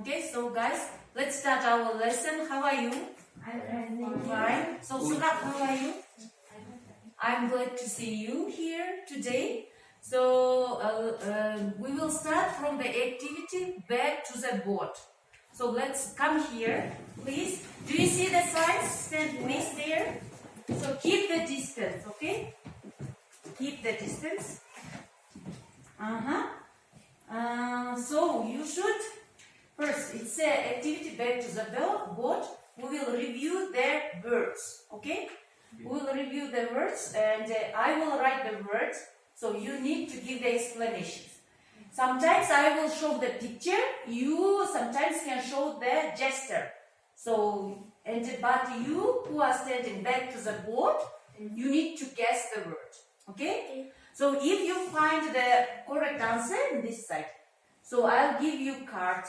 Okay, so guys, let's start our lesson. How are you? I'm Fine. So Surab, how are you? I'm glad to see you here today. So we will start from the activity back to the board. So let's come here, please. Do you see the signs? Stand please there. So keep the distance, okay? Keep the distance. So you should first, it's an activity back to the board. We will review the words, okay? We will review the words and I will write the words. So you need to give the explanations. Sometimes I will show the picture. You sometimes can show the gesture. So, but you who are standing back to the board, you need to guess the word, okay? So if you find the correct answer in this side, so I'll give you card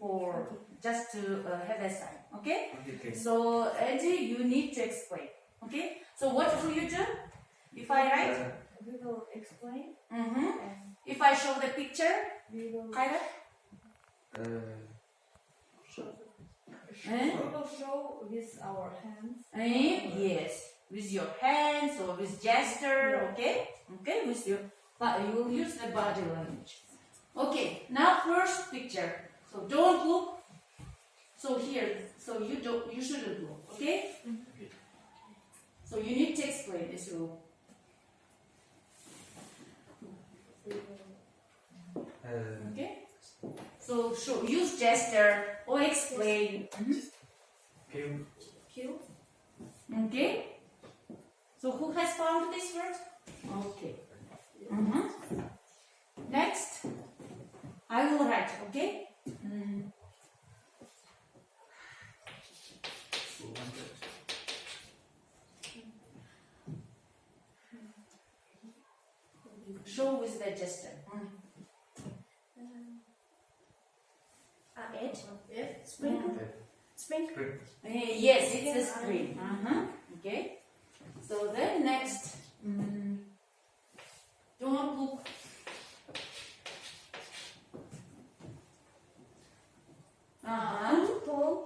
for just to have a sign, okay? Okay. So Angie, you need to explain, okay? So what will you do? If I write, We will explain. if I show the picture, We will Kyra, show. Eh? We will show with our hands. Yes, with your hands or with gesture, okay? Okay, with your, but you will use the body language. Okay, now first picture. So don't look. So here, so you shouldn't look, okay? So you need to explain this rule. Okay? So use gesture or explain. Q. Okay? So who has found this word? Okay. Next, I will write, okay? Show with the gesture. It. Sprinkle. Sprinkle. Yes, it's a screen. Okay. So then next, don't look.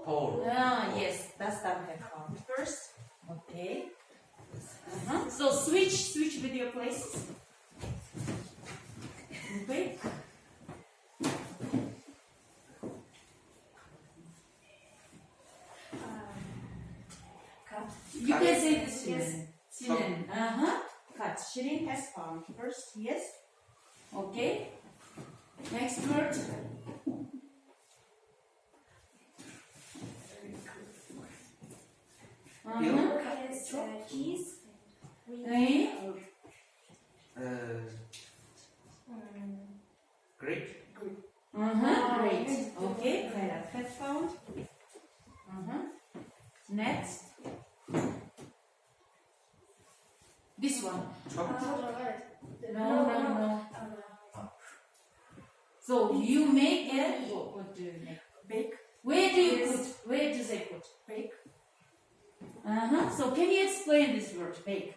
Pole. Yes, that's that I found first. Okay. So switch with your places. Okay. Cut. You can say this. Yes. Sinan. Cut. Shirin has found first. Yes. Okay. Next word. Cheese. Great. Great. Okay. Kairat has found. Next. This one. No. So you make a. What do you make? Bake. Where do you put? Where do they put? Bake. So can you explain this word, bake?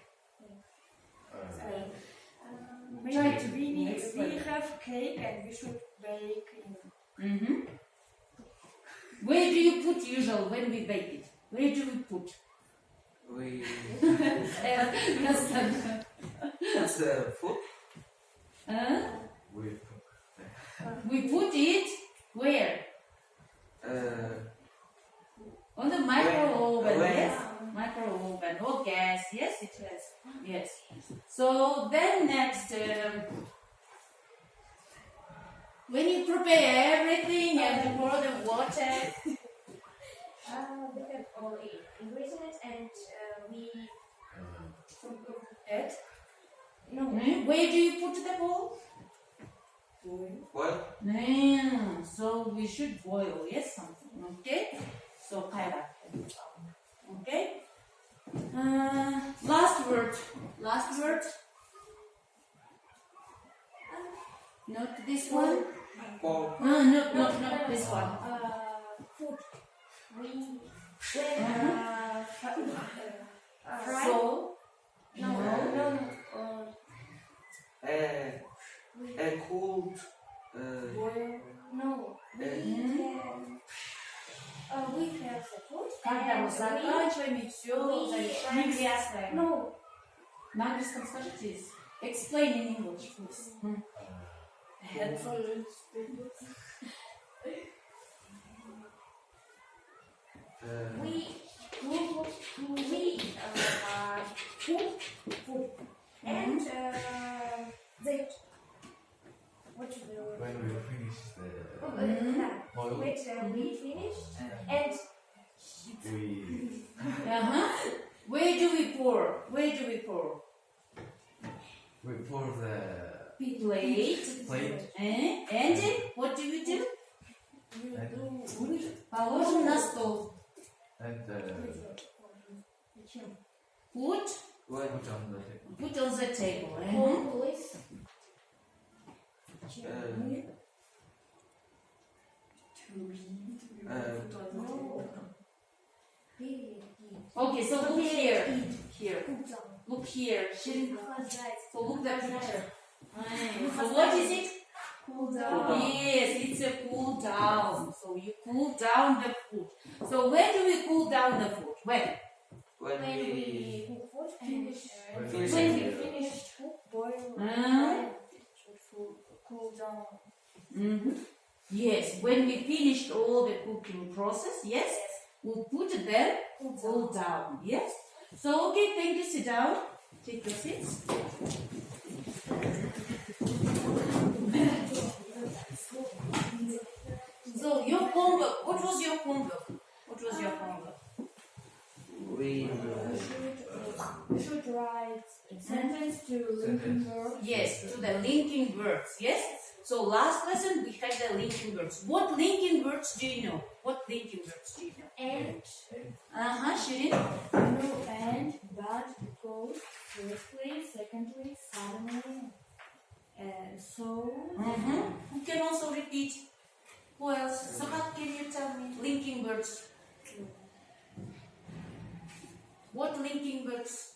Try to we have cake and we should bake in. Where do you put usual when we bake it? Where do we put? We. Custom. That's the food. We put it where? On the micro oven, Where? yes? Micro oven or gas, yes, it is. Yes. So then next, when you prepare everything and you pour the water, We have all ingredients and we Add. where do you put the bowl? What? So we should boil, yes, something, okay? So Kaira. Okay? Last word. Not this one. Pole. No, not this one. food. We Fry. So, Cooled. Boil. no. We Mm. can we have the food. Когда мы and заканчиваем и все, we- завершаем грязное. No, На английском скажите. Explain in English, please. we food and they what you will When we finish the boil, wait we finished and we Where do we pour? Where do we pour? pour the Plate. plate And what do we do? Положим на стол. and Put When put on the table. Put on the table. please Okay, so look here. Here. Look here. Shirin. So look the picture. So what is it? Cool down. Yes, it's a cool down. So you cool down the food. So when do we cool down the food? When? when when we we cook food and finish when we it, finish Boil. Uh, Cool down. Yes, when we finished all the cooking process, yes, we'll put them cool down. Yes. So okay, thank you. Sit down. Take your seats. So your homework. What was your homework? What was your homework? we We should write a sentence to linking verbs. Yes, to the linking verbs. Yes. So last lesson we had the linking verbs. What linking verbs do you know? What linking verbs do you know? and Shirin. No and, but, because, firstly, secondly, suddenly, so. Who can also repeat? Who else? Sahat, can you tell me? Linking verbs. What linking verbs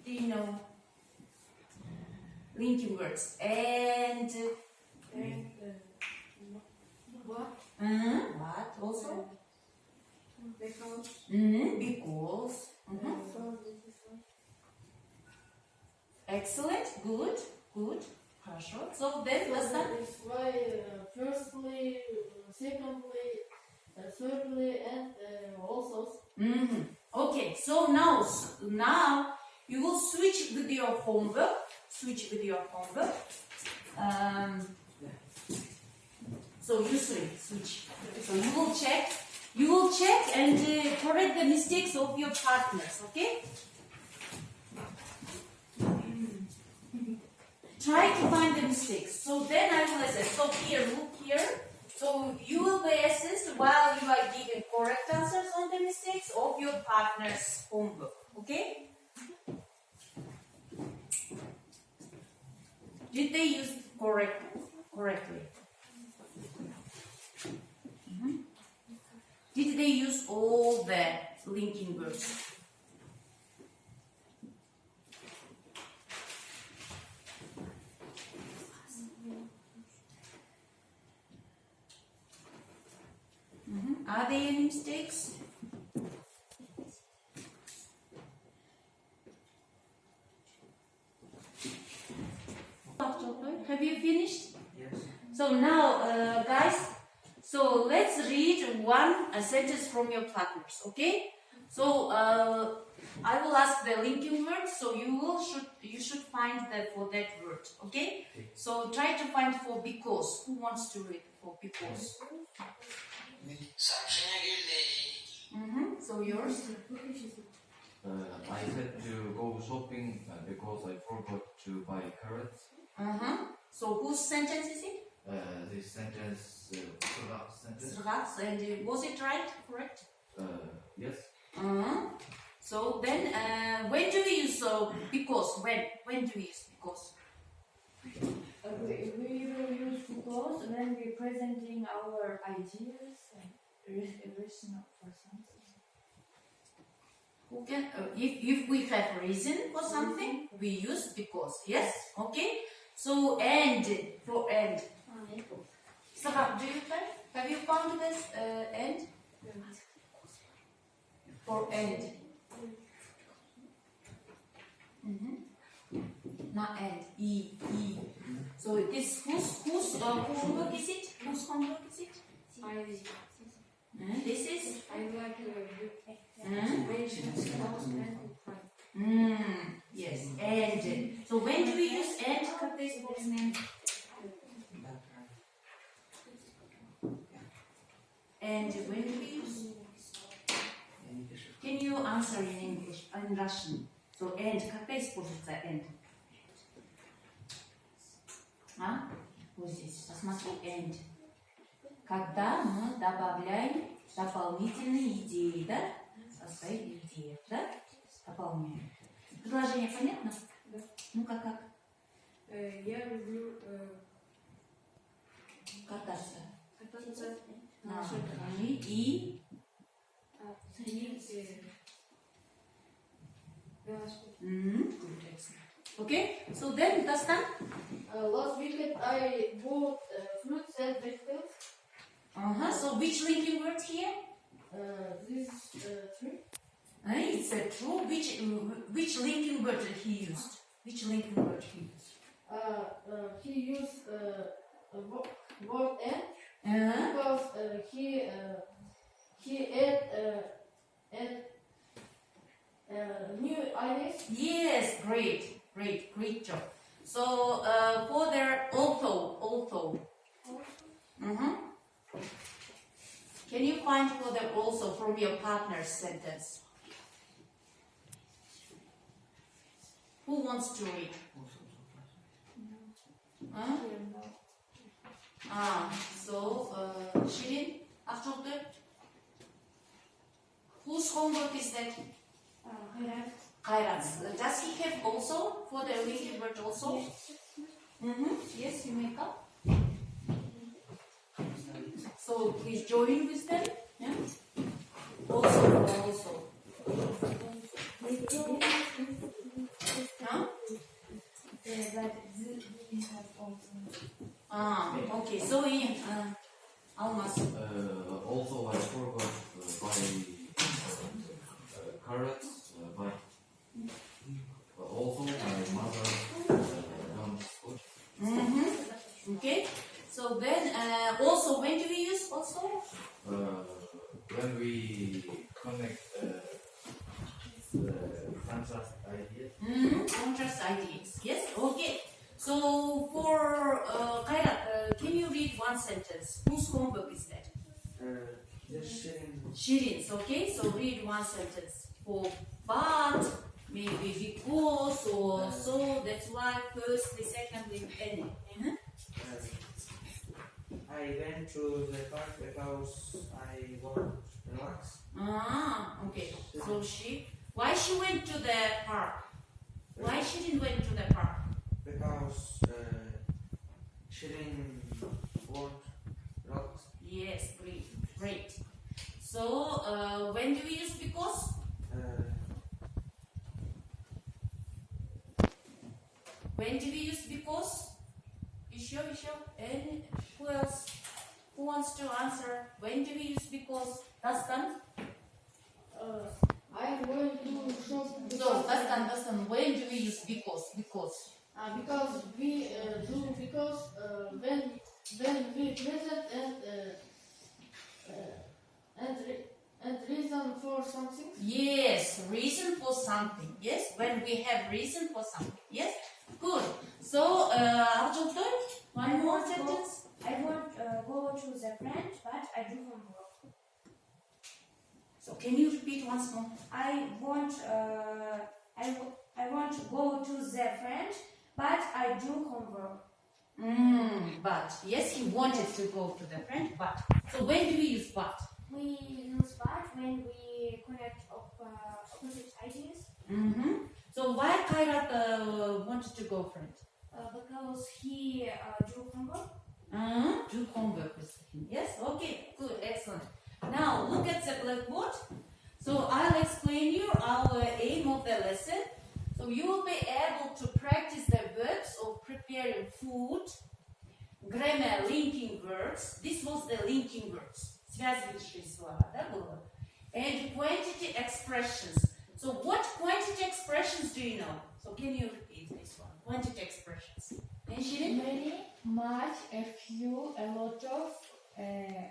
do you know? Linking verbs. And What? what also? Because. Because. Excellent. Good. Good. Хорошо. So then let's start. It's why firstly, secondly, thirdly, and also. Okay. So now you will switch with your homework. Switch with your homework. So you switch. So you will check. You will check and correct the mistakes of your partners. Okay. Try to find the mistakes. So then I will assess. So here, look here. So you will be assessed while you are giving correct answers on the mistakes of your partner's homework. Okay? Did they use correctly? Did they use all the linking verbs? Are there any mistakes? Have you finished? yes. So now, guys, so let's read a sentence from your partners, okay? So I will ask the linking word, so you should find for that word, okay? So try to find for because. Who wants to read for because? So yours. I said to go shopping because I forgot to buy carrots. So whose sentence is it? This sentence, sentence. Srats, and was it right? Correct? Yes. So then, when do we use because? When do we use because? We will use because when we're presenting our ideas and reason for something. Who can? If we have a reason for something, we use because. Yes. Okay. So and for and. So how do you find? Have you found this and? for and. Not and, e. So this whose homework is it? Whose homework is it? This is? I like Hmm? mention close and Yes, and. So when do we use and? And when do we use? Can you answer in English, in Russian? So and, какая используется and? А? Вот здесь, посмотри, and. Когда мы добавляем дополнительные идеи, да? Со своей идеей, да? Дополняем. Предложение понятно? Да. Ну-ка, как? я люблю Кататься. кататься на А, лошадях. и Ценить велосипед. good, excellent. Okay, so then Dastan. Last weekend I bought fruits and vegetables. So which linking word here? This tree. It's a true. Which linking word he used? Which linking word he used? He used word and because he add new ideas. Yes, great job. So for their although. Can you find for them also from your partner's sentence? Who wants to read? Huh? So Shirin, after that, whose homework is that? Kairat's. Does he have also for the linking word also? Yes, you make up. So please join with them. Yeah. Also. Huh? Okay. So in Almas. Also, I forgot buy carrots, but also my mother don't cook. Okay. So then also when do we use also? When we connect contrast ideas. Contrast ideas. Yes. Okay. So for Kairat, can you read one sentence? Whose homework is that? Shirin's. Okay. So read one sentence. For but, maybe because or so. That's why firstly, secondly, any. I went to the park because I want to relax. Okay. So why she went to the park? Why she didn't went to the park? Because she didn't want to relax. Yes, great. So when do we use because? When do we use because? You sure? And who else? Who wants to answer? When do we use because? Dastan? I am going to shop. So, Dastan, when do we use because? Because We do because when we present and reason for something. Yes, reason for something. Yes, when we have reason for something. Yes, good. So, Arjuntoy, one more sentence. I won't go to the French, but I do homework. So, can you repeat once more? I want to go to the French, but I do homework. But yes, he wanted to go to the French, but. So, when do we use but? We use but when we connect opposite ideas. So, why Kairat wanted to go French? Because he do homework. Do homework with him. Yes? Okay, good, excellent. Now, look at the blackboard. So, I'll explain you our aim of the lesson. So, you will be able to practice the verbs of preparing food, grammar, linking verbs. This was the linking verbs. Связывающие слова, да, было? and quantity expressions. So what quantity expressions do you know? So can you repeat this one? Quantity expressions. Mention it. Many, much, a few, a lot of, a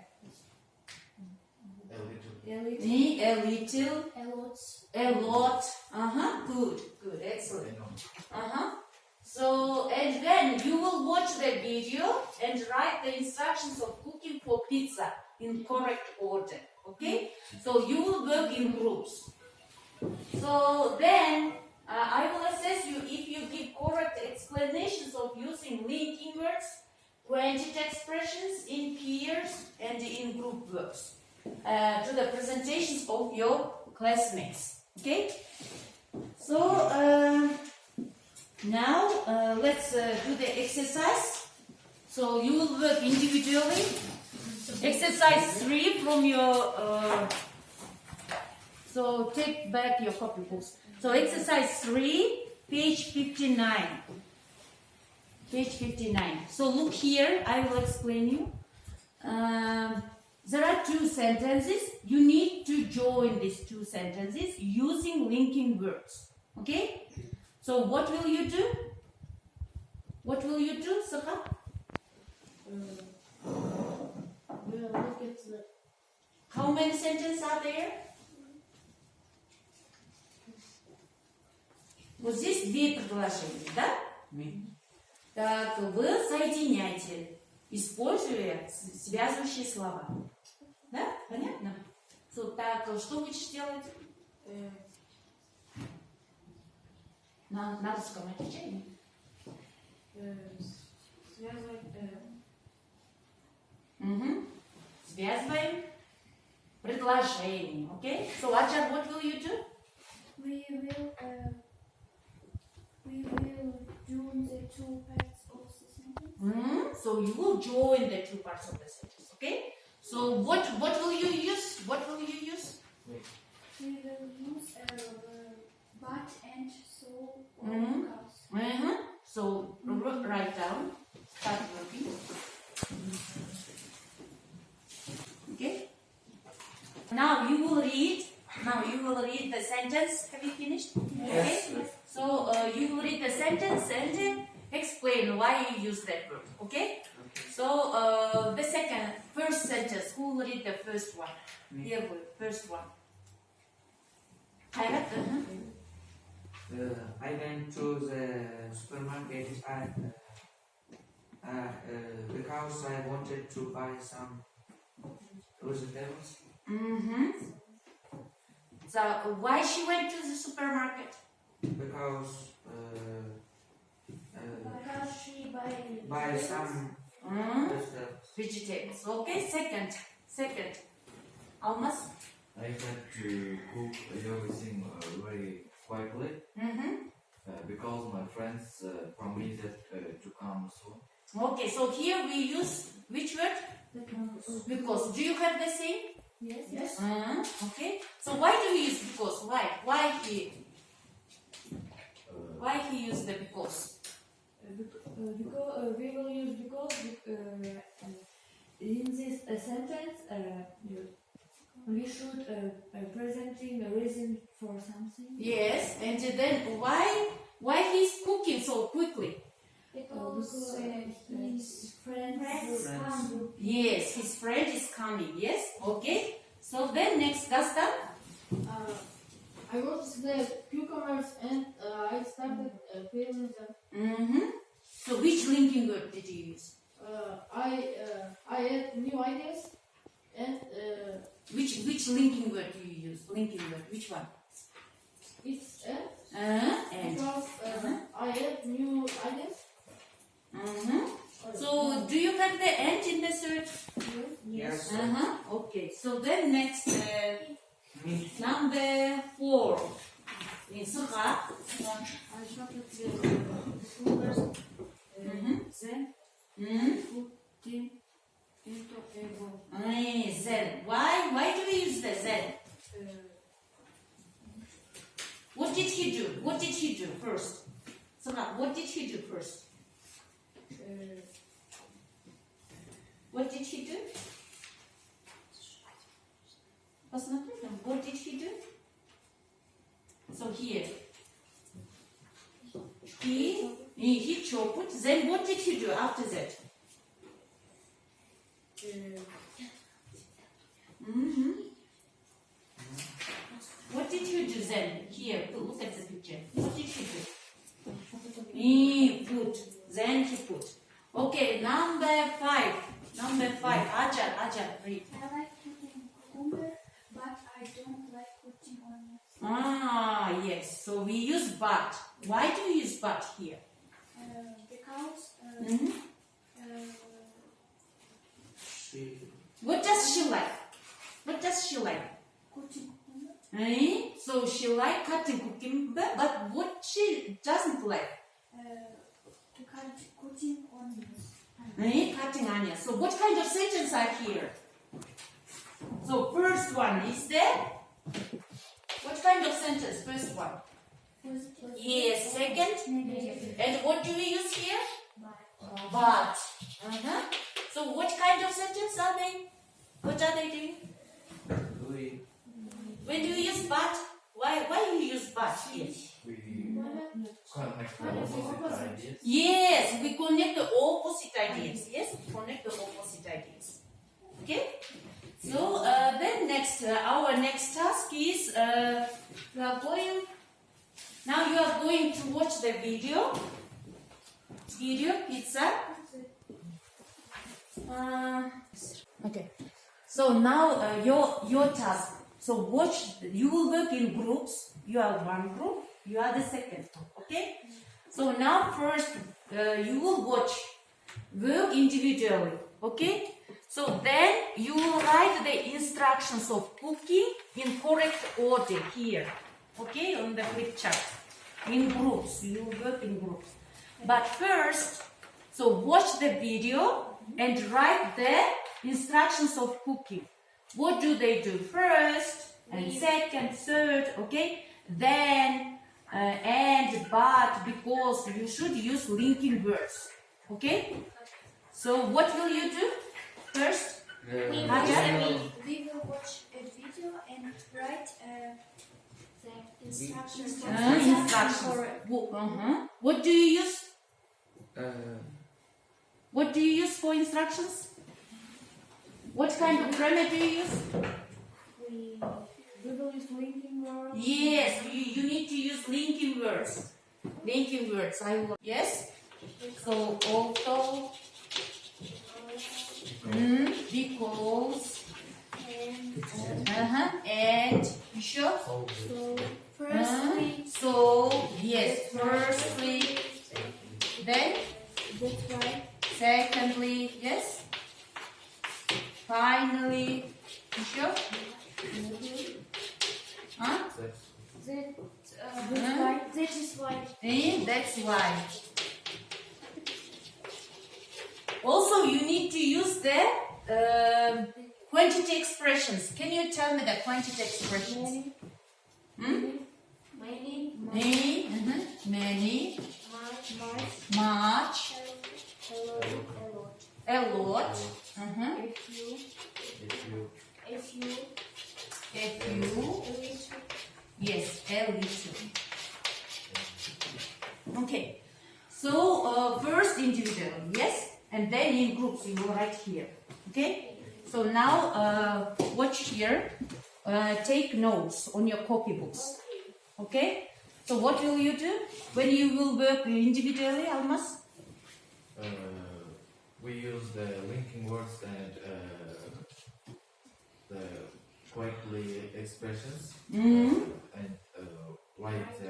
little. A little, A lot. a lot. Good, excellent. So, and then you will watch the video and write the instructions of cooking for pizza in correct order. Okay? So you will work in groups. So then I will assess you if you give correct explanations of using linking words, quantity expressions in pairs and in group verbs to the presentations of your classmates. Okay? So now let's do the exercise. So you will work individually. Exercise 3 from your so take back your copy books. So exercise 3, page 59. Page 59. So look here, I will explain you. There are two sentences. You need to join these two sentences using linking words. Okay? So what will you do? What will you do, Sakha? We'll look at the How many sentences are there? Вот здесь две предложения, да? Так, вы соединяете, используя связывающие слова. Да? Понятно? So, так, что будешь делать? На русском отвечай. Связывать, Связываем предложение. Okay? So, Ajar, what will you do? We will join the two parts of the sentence. So you will join the two parts of the sentence. Okay? So what will you use? What will you use? We will use but and so or Mhm. because. So write down. Start working. Okay? Now you will read. Now you will read the sentence. Have you finished? Yes. Okay. So you will read the sentence and explain why you use that word. Okay? So the first sentence. Who will read the first one? Here, first one. I went to the supermarket because I wanted to buy some vegetables. So why she went to the supermarket? Because Because she buy some vegetables. Vegetables. Okay. Second. Almost. I had to cook everything very quickly because my friends promised to come soon. Okay. So here we use which word? Because. Do you have the same? yes. Okay. So why do we use because? Why? Why he used the because? Because we will use because in this sentence we should presenting a reason for something. Yes. And then why he's cooking so quickly? because his friends friends come. Yes. His friend is coming. Yes. Okay. So then next, Dustin. I noticed the cucumbers and I started peeling them. So which linking word did you use? I had new ideas and Which linking word do you use? Linking word. Which one? it's And. because I had new ideas. So do you have the and in the third? Yes. Okay. So then next, Me. number 4. In Suha. I started the first then put him into a bowl. Then. Why do we use the then? What did he do? What did he do first? Suha, what did he do first? What did he do? Посмотри там. what did he do? So here, he chopped. Then what did he do after that? What did he do then? Here, look at the picture. What did he do? He put. Then he put. Okay, number 5. Number 5. Ajar, read. I like putting cucumber, but I don't like putting onions. Ah, yes. So we use but. Why do you use but here? Because She. What does she like? What does she like? cutting cucumber. So she like cutting cucumber, but what she doesn't like? To cut cutting onions. Cutting onions. So what kind of sentence are here? So first one is there. What kind of sentence? First one. Positive. Yes. Second. Negative. And what do we use here? But But. So what kind of sentence are they? What are they doing? We. When do you use but? Why you use but here? We connect the opposite ideas. Yes, we connect the opposite ideas. Yes, connect the opposite ideas. Okay. So then next, our next task is we are going. Now you are going to watch the video. Video pizza. Okay. So now your task. So watch. You will work in groups. You are one group. You are the second group. Okay. So now first you will watch. Work individually. Okay. So then you will write the instructions of cooking in correct order here. Okay, on the flip chart. In groups. You will work in groups. But first, so watch the video and write the instructions of cooking. What do they do first and second, third, okay? Then and but, because you should use linking words. Okay? So what will you do first? we will watch a video and write the instructions. Instructions. What do you use? What do you use for instructions? What kind of grammar do you use? We will use linking words. Yes, you need to use linking words. Linking words. I will. Yes. So although, because, and you sure? So firstly, So yes, firstly, then that's right. secondly, yes. Finally, you sure? Huh? That is why. That's why. Also, you need to use the quantity expressions. Can you tell me the quantity expressions? Many, Many, much, much, a lot, a lot, a few, yes, a little. Okay. So first individually, yes, and then in groups you will write here. Okay. So now watch here. Take notes on your copybooks. Okay. So what will you do when you will work individually, Almas? We use the linking words and the quickly expressions and write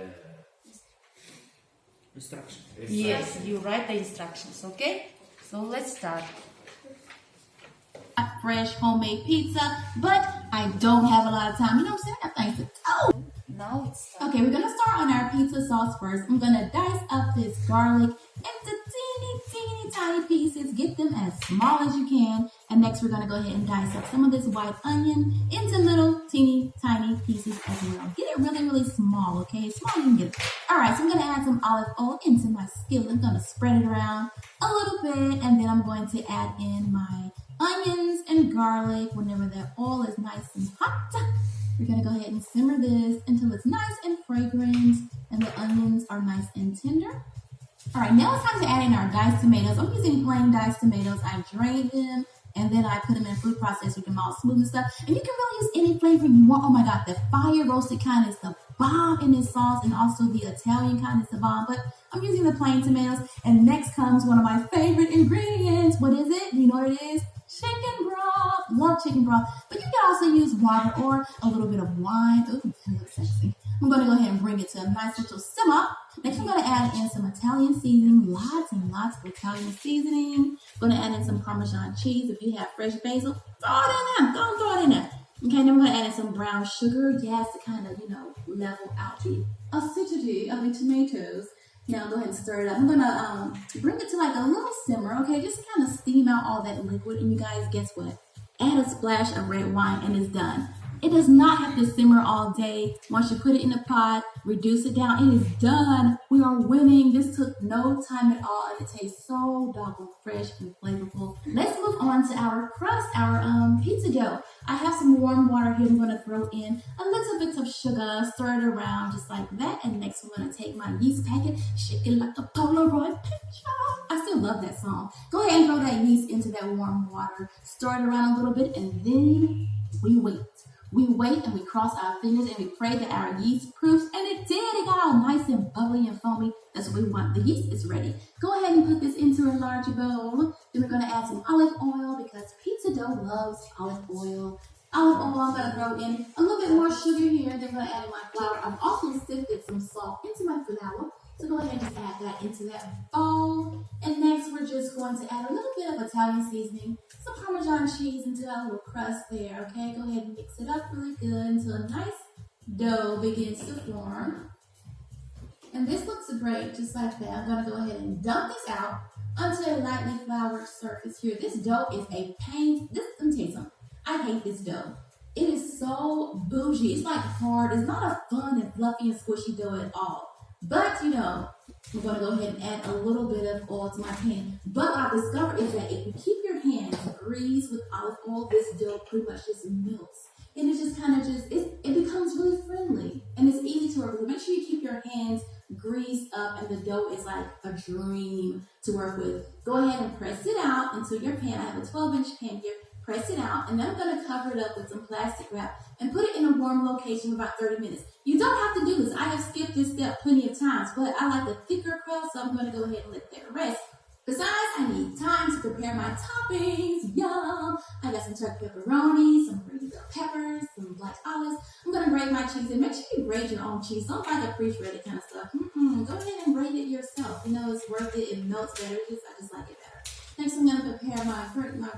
Instruction. Yes, you write the instructions. Okay. So let's start. Fresh homemade pizza, but I don't have a lot of time. You know what I'm saying? I got things to do. Now it's time. Okay, we're gonna start on our pizza sauce first. I'm gonna dice up this garlic into teeny tiny pieces. Get them as small as you can. And next we're gonna go ahead and dice up some of this white onion into little teeny tiny pieces as well. Get it really small, okay? As small as you can get it. Alright, so I'm gonna add some olive oil into my skillet. I'm gonna spread it around a little bit, and then I'm going to add in my onions and garlic whenever that oil is nice and hot. We're gonna go ahead and simmer this until it's nice and fragrant and the onions are nice and tender. All right, now it's time to add in our diced tomatoes. I'm using plain diced tomatoes. I drained them and then I put them in food processor, get them all smooth and stuff. And you can really use any flavor you want. Oh my God, the fire roasted kind is the bomb in this sauce, and also the Italian kind is the bomb. But I'm using the plain tomatoes. And next comes one of my favorite ingredients. What is it? You know what it is? Chicken broth. Love chicken broth. But you can also use water or a little bit of wine. Ooh, that looks sexy. I'm going to go ahead and bring it to a nice little simmer. Next, I'm going to add in some Italian seasoning, lots and lots of Italian seasoning. Going to add in some Parmesan cheese. If you have fresh basil, throw it in there. Don't throw it in there. Okay, then we're going to add in some brown sugar, yes, to kind of, level out the acidity of the tomatoes. Now go ahead and stir it up. I'm going to bring it to like a little simmer, okay, just to kind of steam out all that liquid. And you guys, guess what? Add a splash of red wine and it's done. It does not have to simmer all day. Once you put it in the pot, reduce it down, it is done. We are winning. This took no time at all, and it tastes so doggone fresh and flavorful. Let's move on to our crust, our pizza dough. I have some warm water here. I'm going to throw in a little bit of sugar, stir it around just like that. And next, I'm going to take my yeast packet, shake it like a Polaroid picture. I still love that song. Go ahead and throw that yeast into that warm water, stir it around a little bit, and then we wait. We wait and we cross our fingers and we pray that our yeast proofs, and it did. It got all nice and bubbly and foamy. That's what we want. The yeast is ready. Go ahead and put this into a large bowl. Then we're going to add some olive oil because pizza dough loves olive oil. Olive oil, I'm going to throw in a little bit more sugar here. Then I'm going to add in my flour. I've also sifted some salt into my flour. So go ahead and just add that into that bowl. And next, we're just going to add a little bit of Italian seasoning, some Parmesan cheese into our little crust there, okay? Go ahead and mix it up really good until a nice dough begins to form. And this looks great, just like that. I'm going to go ahead and dump this out onto a lightly floured surface here. This dough is a pain. Let me tell you something. I hate this dough. It is so bougie. It's like hard. It's not a fun and fluffy and squishy dough at all. But, I'm going to go ahead and add a little bit of oil to my pan. But what I discovered is that if you keep your hands greased with olive oil, this dough pretty much just melts. And it just kind of it becomes really friendly. And it's easy to work with. Make sure you keep your hands greased up and the dough is like a dream to work with. Go ahead and press it out into your pan. I have a 12-inch pan here. Press it out, and then I'm going to cover it up with some plastic wrap and put it in a warm location for about 30 minutes. You don't have to do this. I have skipped this step plenty of times, but I like a thicker crust, so I'm going to go ahead and let that rest. Besides, I need time to prepare my toppings. Yum! I got some turkey pepperoni, some green bell peppers, some black olives. I'm going to grate my cheese, and make sure you grate your own cheese. Don't buy the pre-shredded kind of stuff. Go ahead and grate it yourself. It's worth it. It melts better. I just like it better. Next, I'm going to prepare my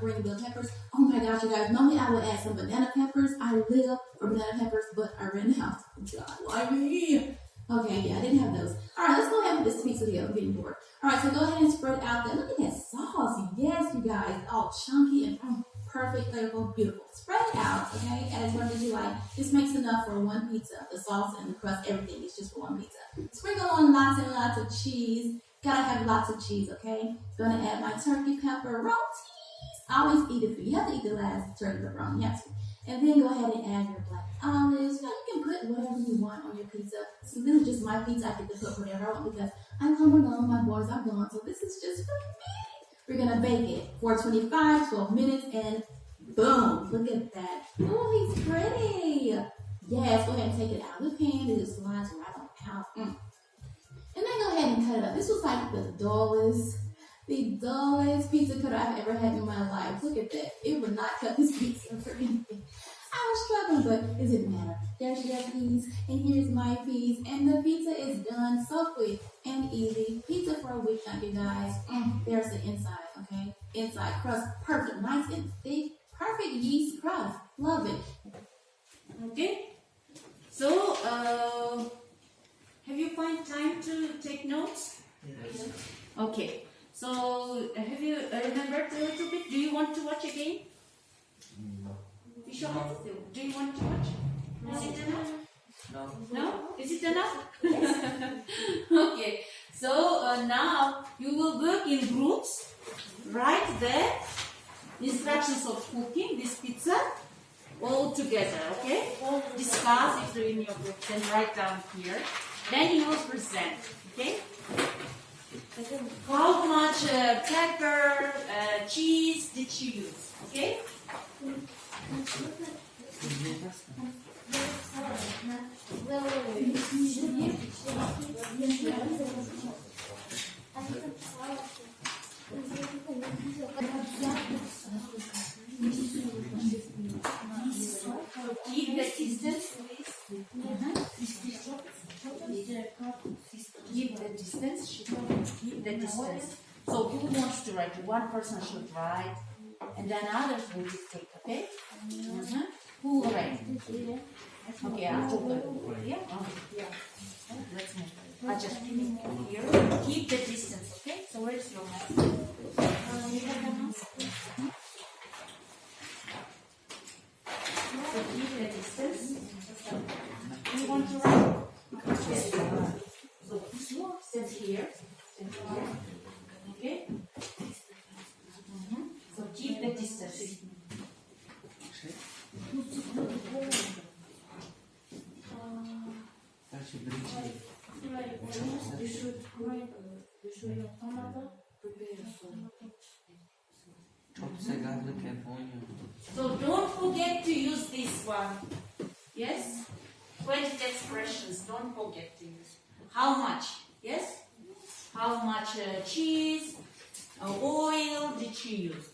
green bell peppers. Oh my gosh, you guys. Normally, I would add some banana peppers. I live for banana peppers, but I ran out. God, why me? Okay, yeah, I didn't have those. All right, let's go ahead with this pizza deal. I'm getting bored. All right, so go ahead and spread out that. Look at that sauce. Yes, you guys. All chunky and perfect, flavorful, beautiful. Spread it out, okay, as much as you like. This makes enough for one pizza. The sauce and the crust, everything is just for one pizza. Sprinkle on lots and lots of cheese. Gotta have lots of cheese, okay? Gonna add my turkey pepperonis. Always eat it. You have to eat the last turkey pepperoni. You have to. And then go ahead and add your black olives. You can put whatever you want on your pizza. So this is just my pizza. I get to put whatever I want because I'm home alone. My boys are gone. So this is just for me. We're gonna bake it for 12 minutes, and boom! Look at that. Oh, he's pretty. Yes, go ahead and take it out of the pan. It just slides right on out. And then go ahead and cut it up. This was like the dullest pizza cutter I've ever had in my life. Look at that. It would not cut this pizza for anything. I was struggling, but it didn't matter. There's your piece, and here's my piece, and the pizza is done so quick and easy. Pizza for a weeknight, you guys. There's the inside, okay? Inside crust, perfect, nice and thick, perfect yeast crust. Love it. Okay. So, have you found time to take notes? Yes. Okay. So, have you remembered a little bit? Do you want to watch again? No. You sure? Do you want to watch? Is it enough? No. No? Is it enough? Okay. So, now you will work in groups. Write the instructions of cooking this pizza. all together, okay? Discuss if they're in your group, then write down here. Then you will present, okay? How much pepper, cheese did you use, okay? Keep the distance, please. Keep the distance. Keep the distance. So who wants to write? One person should write, and then others will take. Okay? Who will write? Okay, I'll hold it. Yeah. Yeah. Let's move. I just keep it here. Keep the distance. Okay? So where's your map? So keep the distance. You want to write? Yes. So stand here. Stand here. Okay? So keep the distance. So don't forget to use this one. Yes? 20 expressions. Don't forget to use. How much? Yes? How much cheese, oil did you use?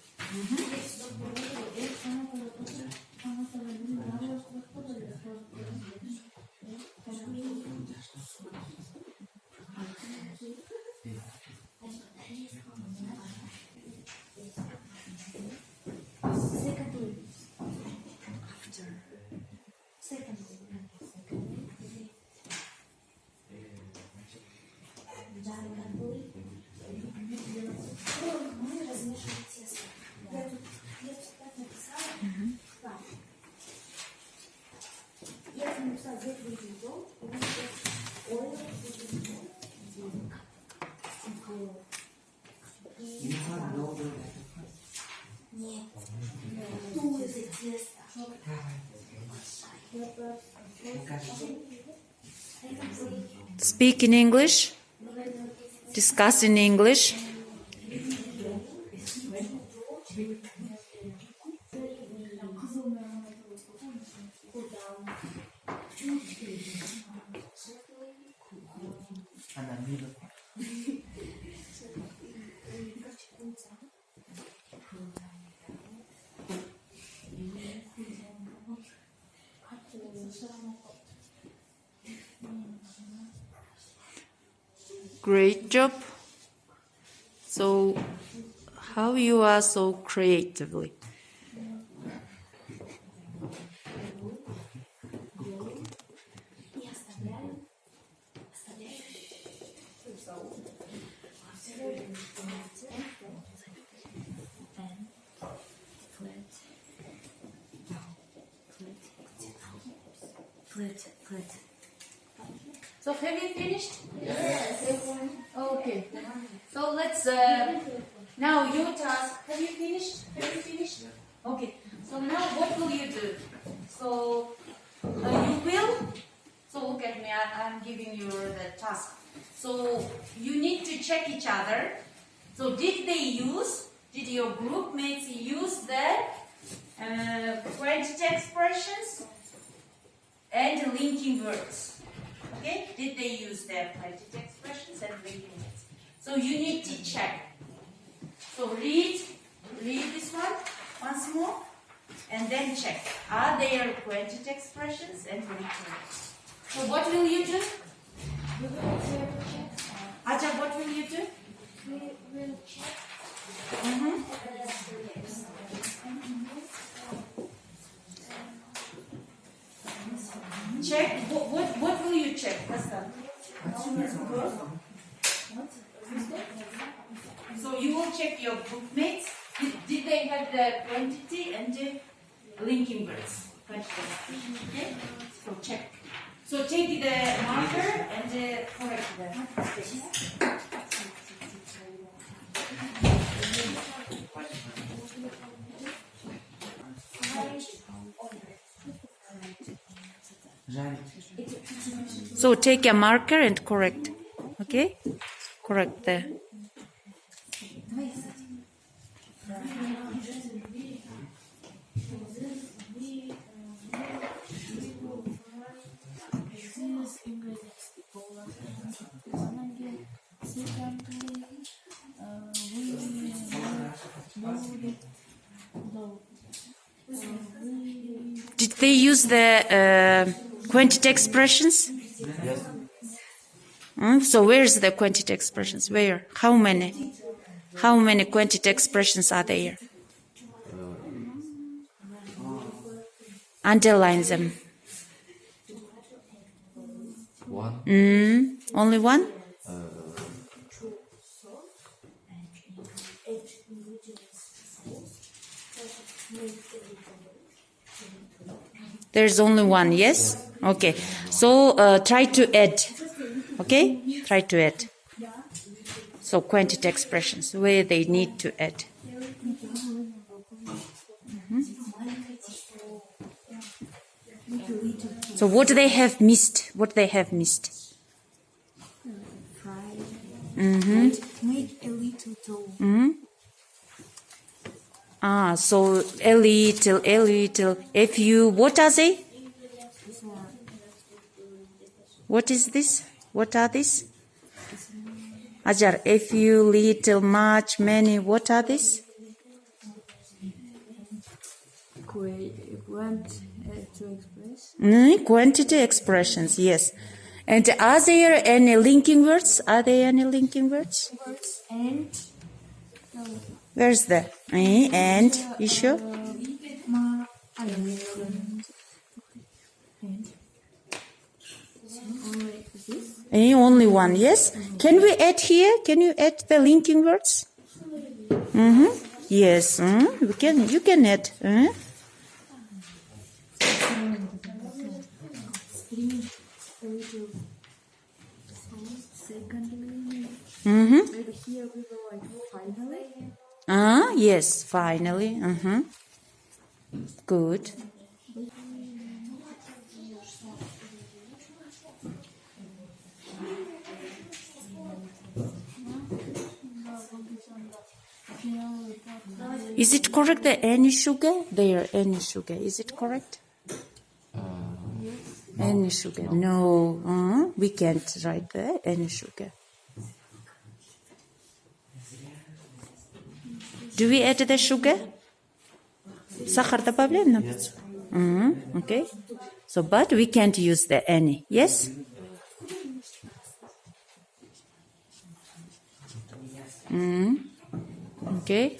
Speak in English. Discuss in English. Great job. So, how you are so creatively? So have you finished? Yes. Okay. So let's now your task. Have you finished? Have you finished? Okay. So now what will you do? So you will. So look at me. I'm giving you the task. So you need to check each other. So did your group mates use the credit expressions and linking words? Okay, did they use their credit expressions and linking words? So you need to check. So read this one once more, and then check. Are there credit expressions and linking words? So what will you do? We will check. Aja, what will you do? We will check. Check. What will you check? So you will check your group mates. Did they have the quantity and the linking words? Okay. So check. So take the marker and correct the mistakes. So take a marker and correct. Okay? Correct there. Did they use the quantity expressions? Yes. So where's the quantity expressions? Where? How many? How many quantity expressions are there? Underline them. One. Only one? There's only one, yes? Okay. So try to add. Okay? Try to add. So quantity expressions, where they need to add. So what they have missed? What they have missed? Make a little dough. So a little. If you, what are they? What is this? What are these? Ajar, if you, little, much, many, what are these? To express. Quantity expressions, yes. And are there any linking words? Are there any linking words? And Where's the and? You sure? Only one, yes? Can we add here? Can you add the linking words? Yes, we can. You can add. here we go like finally. Yes, finally. Good. Is it correct that any sugar? There, any sugar. Is it correct? Any sugar? No, we can't write there. Any sugar. Do we add the sugar? Сахар добавляем на Okay. So, but we can't use the any. Yes? Okay.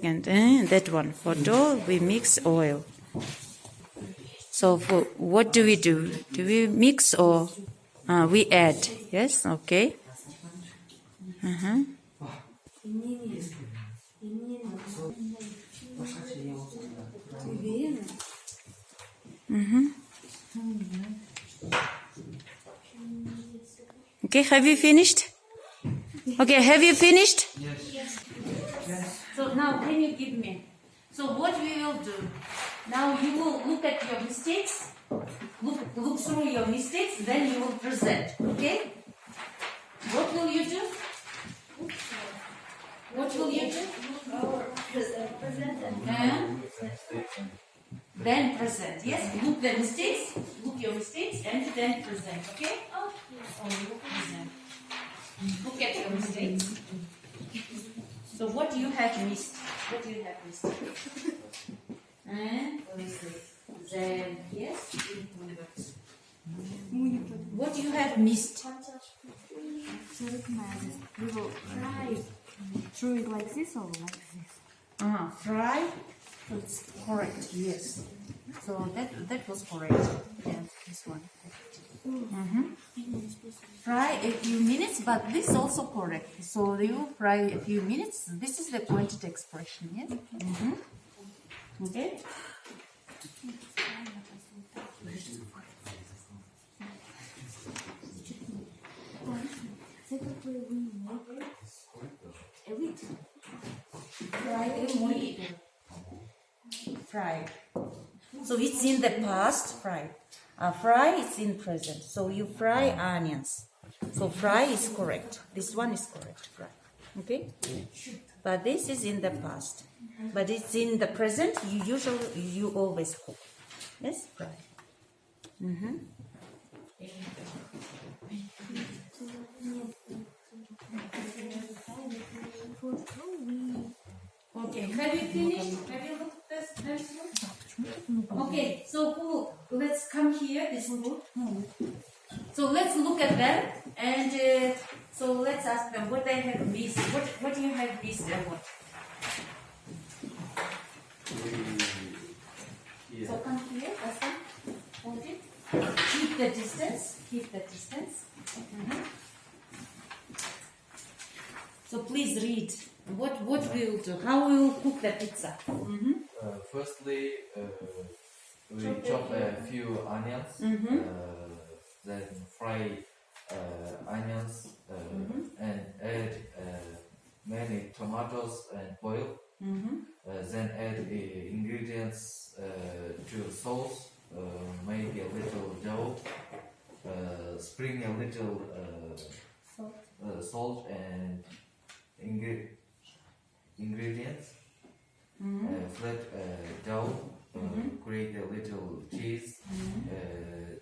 And that one, for dough, we mix oil. So for what do? Do we mix or we add? Yes, okay. Okay, have you finished? Okay, have you finished? Yes. So now can you give me? So what we will do? Now you will look at your mistakes, look through your mistakes, then you will present. Okay? What will you do? What will you do? Present and Then present. Yes? Look the mistakes, look your mistakes, and then present. Okay? So you will present. Look at your mistakes. So what do you have missed? What do you have missed? And then yes. What do you have missed? we will fry it. Throw it like this or like this? Fry. It's correct. Yes. So that was correct. Yeah, this one. Fry a few minutes, but this is also correct. So you fry a few minutes. This is the quantity expression. Yes. Okay. Secondly, we make Fried. So it's in the past, fried. Fry is in present. So you fry onions. So fry is correct. This one is correct, fry. Okay? But this is in the past. But it's in the present, you always cook. Yes, fry. Okay, have you finished? Have you looked at this one? Okay, so let's come here, this food. So let's look at them and so let's ask them what they have missed. What do you have missed and what? So come here, ask them. Hold it. Keep the distance. Keep the distance. So please read. What we will do? How we will cook the pizza? Firstly, we chop a few onions, then fry onions, and add many tomatoes and boil. Then add ingredients to sauce, maybe a little dough, spring a little salt and ingredients, flat dough, grate a little cheese,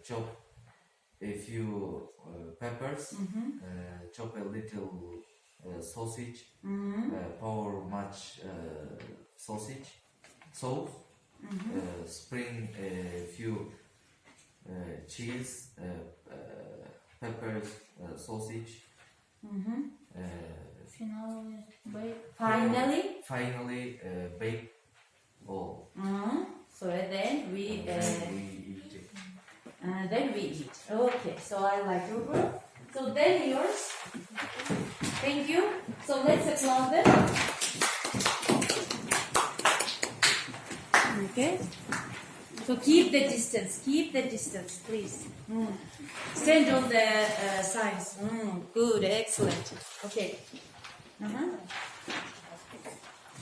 chop a few peppers, chop a little sausage, pour much sausage, sauce, spring a few cheese, peppers, sausage. Finally, bake all. So then we eat it. then we eat. Okay, so I like your work. So then yours. Thank you. So let's applaud them. Okay. So keep the distance. Keep the distance, please. Stand on the signs. Good, excellent. Okay.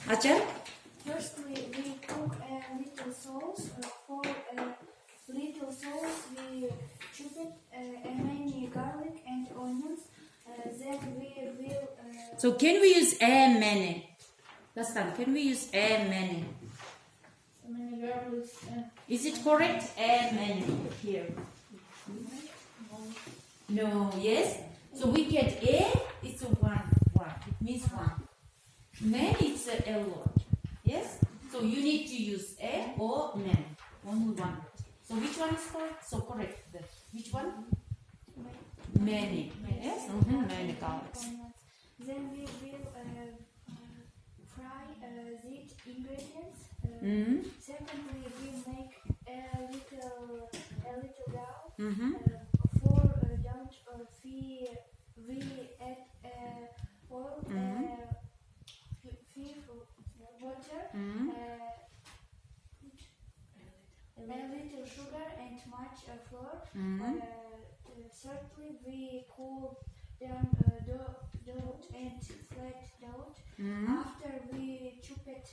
Acha? Firstly, we cook a little sauce. For little sauce, we chop it many garlic and onions. Then we will. So can we use a many? Dastan, can we use a many? Many verbs. Is it correct? A many here. No, yes. So we get a, it's a one. It means one. Many, it's a L word. Yes? So you need to use a or many. Only one. So which one is correct? So correct. Which one? Many. Yes? Many garlics. Then we will fry the ingredients. Secondly, we make a little dough. For dough, we add oil, water, a little sugar and much flour. Thirdly, we cool down dough and flat dough. After we chop it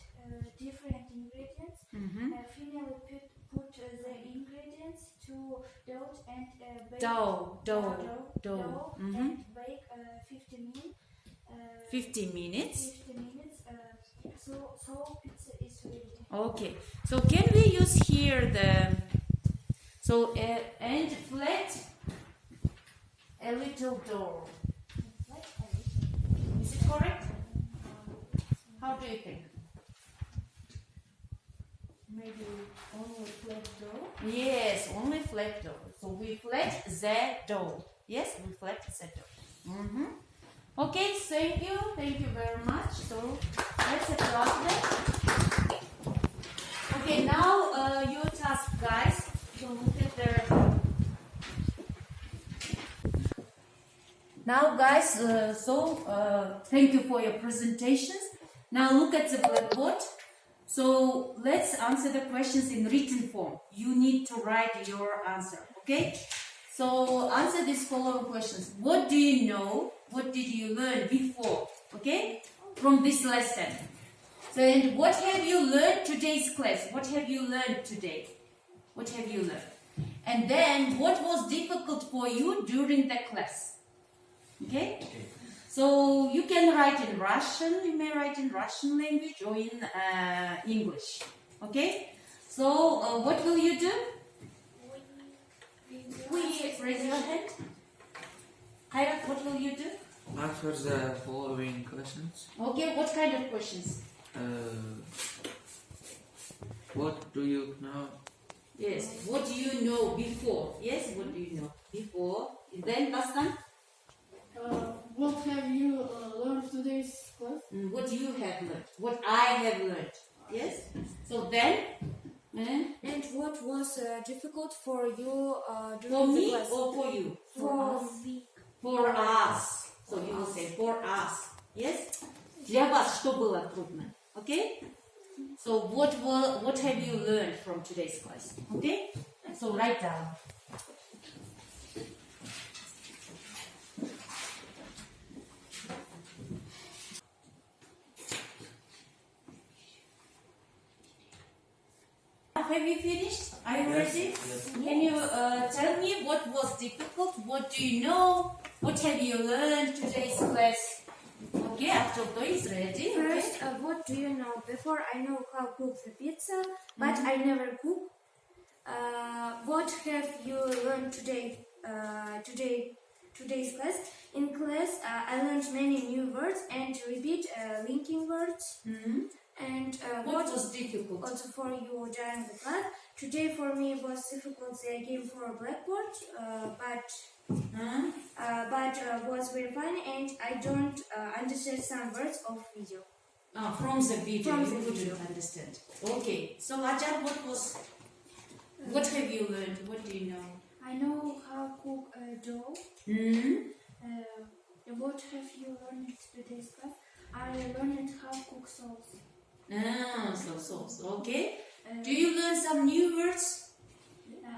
different ingredients. Finally, put the ingredients to dough and bake. Dough. And bake 15 minutes. 15 minutes. 15 minutes. So pizza is ready. Okay. So can we use here the and flat a little dough? Is it correct? How do you think? Maybe only flat dough. Yes, only flat dough. So we flat the dough. Yes, we flat the dough. Okay, thank you. Thank you very much. So let's applaud them. Okay, now your task, guys. So look at their. Now, guys. Thank you for your presentations. Now look at the blackboard. So let's answer the questions in written form. You need to write your answer, okay? So answer these following questions. What do you know? What did you learn before? Okay? from this lesson. So, and what have you learned today's class? What have you learned today? What have you learned? And then, what was difficult for you during the class? Okay? So, you can write in Russian, you may write in Russian language or in English. Okay? So, what will you do? Raise your hand. Hayat, what will you do? Answer the following questions. Okay, what kind of questions? What do you know? Yes, what do you know before? Yes, what do you know before? Then last time, What have you learned today's class? what you have learned, what I have learned. Yes. So then, And what was difficult for you for during the me class? or for you? For me. For us. So you will say for us. Yes. Для вас что было трудно? Okay. So what have you learned from today's class? Okay. So write down. Have you finished? Are you ready? Yes. Can you tell me what was difficult? What do you know? What have you learned today's class? Okay, after is ready. Okay. First, what do you know? Before I know how to cook the pizza, but I never cook. What have you learned today? Today's class. In class, I learned many new words and repeat linking words. And What was difficult? also for you during the class. Today for me was difficult the game for blackboard, but was very fun and I don't understand some words of video. From the video, From you the video. couldn't understand. Okay, so Ajar, what have you learned? What do you know? I know how to cook dough. What have you learned in today's class? I learned how to cook sauce. So, okay. Do you learn some new words?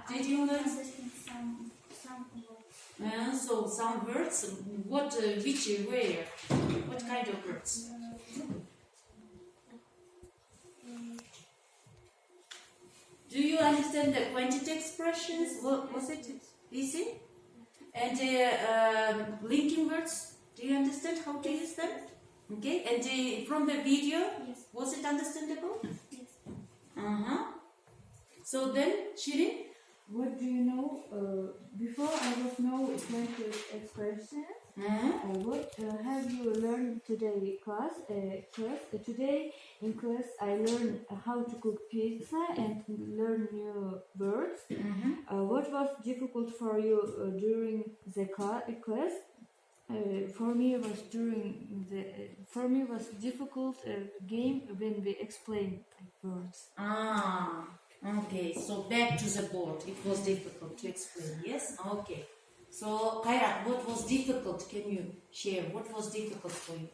Did you learn? Understand some words. So some words. What? Which? Where? What kind of words? Do you understand the quantity expressions? What was it easy? And linking words. Do you understand how to use them? Okay. And from the video, Yes. was it understandable? Yes. So then, Shirin. What do you know? Before I was know plenty expressions. What have you learned today, class? Today in class I learned how to cook pizza and learn new words. What was difficult for you during the class? For me was difficult game when we explain words. Okay, so back to the board. It was difficult to explain, yes? Okay. So, Kairat, what was difficult? Can you share? What was difficult for you?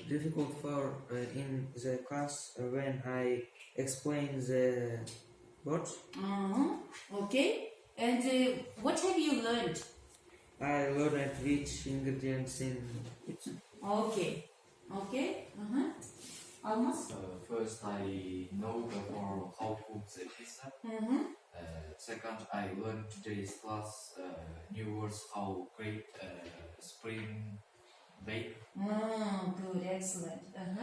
Difficult for in the class when I explain the words. Okay. And what have you learned? I learned which ingredients in pizza. Okay. Okay. Almost. First, I know before how to cook the pizza. Second, I learned today's class new words how create spring bake. Good, excellent. And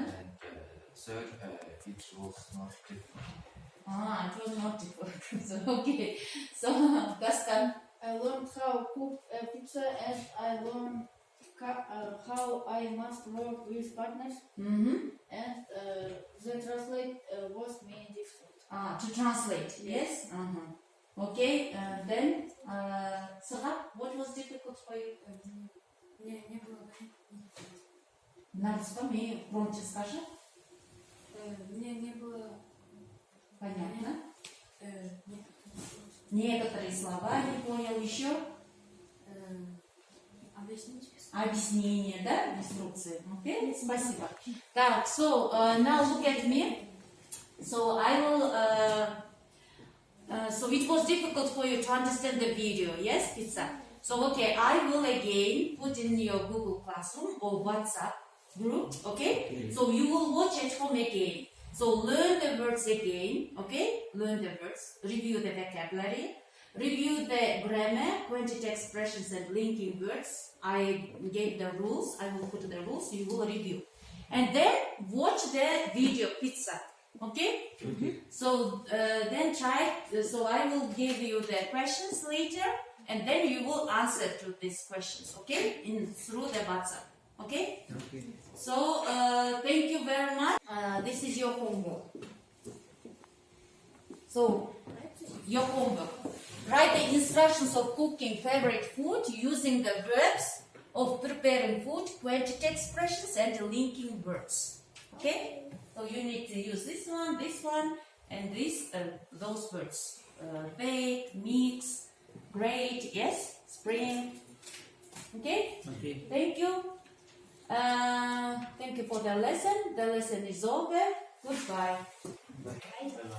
third, it was not difficult. It was not difficult. So, okay. So, Gaskan. I learned how to cook a pizza and I learned how I must work with partners. And the translate was me difficult. To translate, yes? Okay, then, Sahat, what was difficult for you? Не было. На русском громче скажи. Мне не было. Понятно. Некоторые слова не понял еще. Объяснение, да? Инструкции. Okay? Спасибо. Так, so now look at me. So I will. So it was difficult for you to understand the video, yes, pizza. So okay, I will again put in your Google Classroom or WhatsApp group, okay? So you will watch at home again. So learn the words again, okay? Learn the words, review the vocabulary, review the grammar, quantity expressions and linking words. I gave the rules, I will put the rules, you will review. And then watch the video pizza, okay? So then try, so I will give you the questions later and then you will answer to these questions, okay? Through the WhatsApp, okay? Okay. So thank you very much. This is your homework. So your homework. Write the instructions of cooking favorite food using the verbs of preparing food, quantity expressions and linking words. Okay? So you need to use this one, and those words. Bake, mix, grate, yes, spring. Okay? Okay. Thank you. Thank you for the lesson. The lesson is over. Goodbye. Bye.